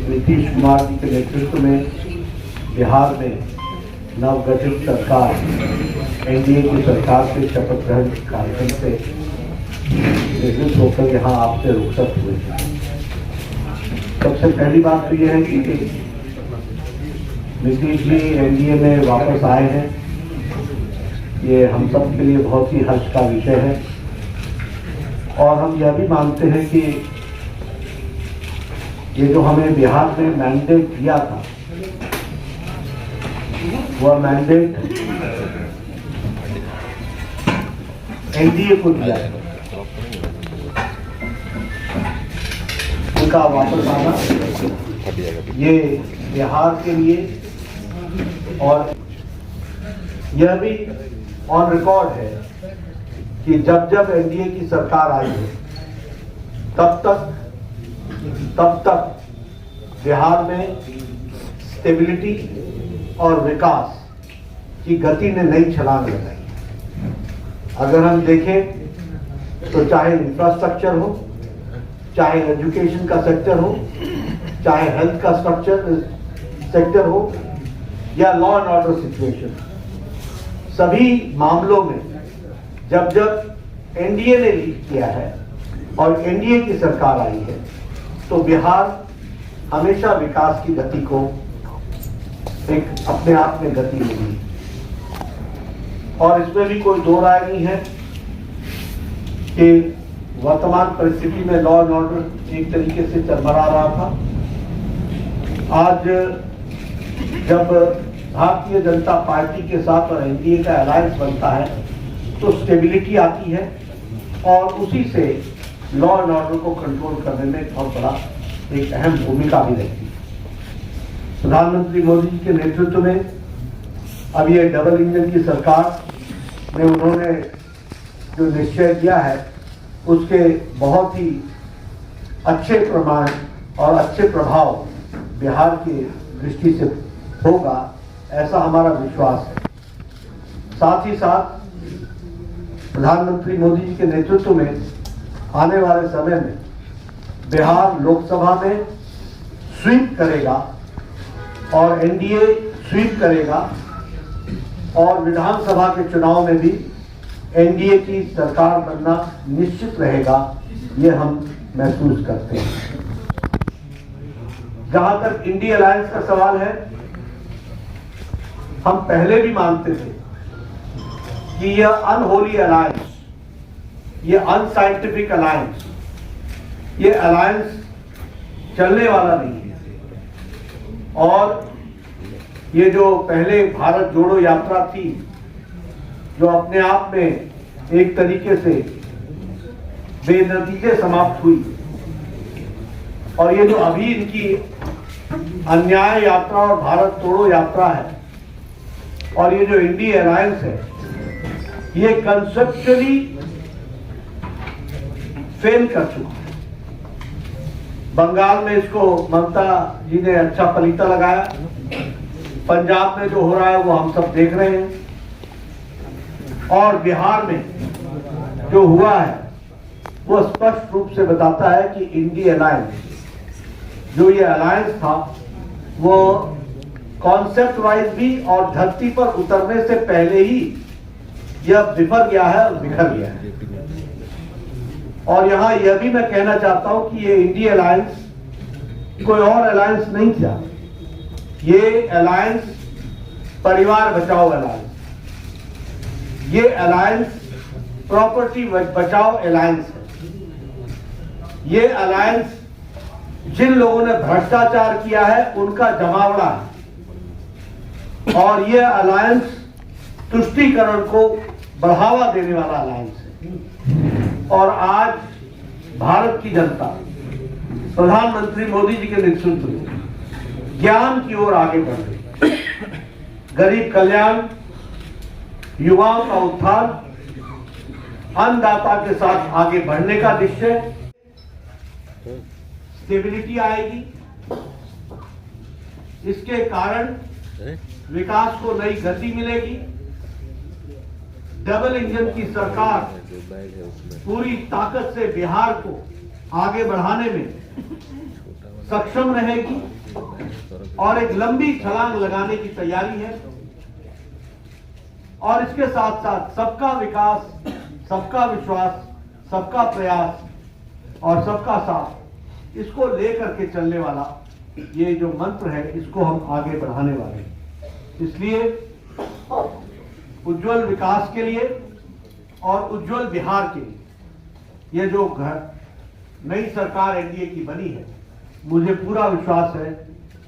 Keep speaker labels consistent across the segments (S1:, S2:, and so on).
S1: नीतीश कुमार जी के नेतृत्व में बिहार में नवगठित सरकार एनडीए की सरकार के शपथ ग्रहण कार्यक्रम से निवृत्त होकर यहाँ आपसे रुखसत हुए। सबसे पहली बात तो यह है कि नीतीश जी एनडीए में वापस आए हैं, ये हम सब के लिए बहुत ही हर्ष का विषय है। और हम यह भी मानते हैं कि ये जो हमें बिहार में मैंडेट दिया था, वह मैंडेट एनडीए को दिया है। उनका वापस आना ये बिहार के लिए और यह भी ऑन रिकॉर्ड है कि जब जब एनडीए की सरकार आई है तब तक बिहार में स्टेबिलिटी और विकास की गति ने नई छलांग लगाई। अगर हम देखें तो चाहे इंफ्रास्ट्रक्चर हो, चाहे एजुकेशन का सेक्टर हो, चाहे हेल्थ का सेक्टर हो या लॉ एंड ऑर्डर सिचुएशन, सभी मामलों में जब एनडीए ने लीड किया है और एनडीए की सरकार आई है तो बिहार हमेशा विकास की गति को एक अपने आप में गति मिली। और इसमें भी कोई दो राय नहीं है कि वर्तमान परिस्थिति में लॉ एंड ऑर्डर एक तरीके से चरमरा रहा था। आज जब भारतीय जनता पार्टी के साथ और एनडीए का अलायंस बनता है तो स्टेबिलिटी आती है और उसी से लॉ एंड ऑर्डर को कंट्रोल करने में बहुत बड़ा एक अहम भूमिका भी रहती है। प्रधानमंत्री मोदी जी के नेतृत्व में अब ये डबल इंजन की सरकार में उन्होंने जो निश्चय किया है उसके बहुत ही अच्छे प्रमाण और अच्छे प्रभाव बिहार की दृष्टि से होगा, ऐसा हमारा विश्वास है। साथ ही साथ प्रधानमंत्री मोदी जी के नेतृत्व में आने वाले समय में बिहार लोकसभा में स्वीप करेगा और एनडीए स्वीप करेगा और विधानसभा के चुनाव में भी एनडीए की सरकार बनना निश्चित रहेगा, ये हम महसूस करते हैं। जहां तक इंडिया अलायंस का सवाल है, हम पहले भी मानते थे कि यह अनहोली अलायंस, ये अनसाइंटिफिक अलायंस, ये अलायंस चलने वाला नहीं है। और ये जो पहले भारत जोड़ो यात्रा थी जो अपने आप में एक तरीके से बेनतीजे समाप्त हुई, और ये जो अभी इनकी अन्याय यात्रा और भारत तोड़ो यात्रा है और ये जो इंडिया अलायंस है, ये कंसेप्चुअली फेल कर चुका है। बंगाल में इसको ममता जी ने अच्छा पलीता लगाया, पंजाब में जो हो रहा है वो हम सब देख रहे हैं, और बिहार में जो हुआ है वो स्पष्ट रूप से बताता है कि इंडिया अलायंस, जो ये अलायंस था, वो कॉन्सेप्ट वाइज भी और धरती पर उतरने से पहले ही यह बिफर गया है और बिखर गया है। और यहां यह भी मैं कहना चाहता हूं कि ये इंडिया अलायंस कोई और अलायंस नहीं था, ये अलायंस परिवार बचाओ अलायंस, ये अलायंस प्रॉपर्टी बचाओ अलायंस है। ये अलायंस जिन लोगों ने भ्रष्टाचार किया है उनका जमावड़ा है, और ये अलायंस तुष्टीकरण को बढ़ावा देने वाला अलायंस है। और आज भारत की जनता प्रधानमंत्री मोदी जी के नेतृत्व में ज्ञान की ओर आगे बढ़ रही, गरीब कल्याण, युवाओं का उत्थान, अन्नदाता के साथ आगे बढ़ने का निश्चय, स्टेबिलिटी आएगी, इसके कारण विकास को नई गति मिलेगी, डबल इंजन की सरकार पूरी ताकत से बिहार को आगे बढ़ाने में सक्षम रहेगी और एक लंबी छलांग लगाने की तैयारी है। और इसके साथ साथ सबका विकास, सबका विश्वास, सबका प्रयास और सबका साथ, इसको लेकर के चलने वाला ये जो मंत्र है, इसको हम आगे बढ़ाने वाले हैं। इसलिए उज्जवल विकास के लिए और उज्जवल बिहार के लिए ये जो नई सरकार एनडीए की बनी है, मुझे पूरा विश्वास है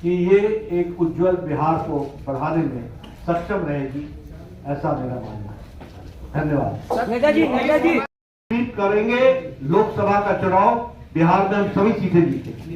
S1: कि ये एक उज्जवल बिहार को बढ़ाने में सक्षम रहेगी, ऐसा मेरा मानना है। धन्यवाद।
S2: नेताजी
S1: उम्मीद करेंगे लोकसभा का चुनाव बिहार में हम सभी सीटें जीतेंगे।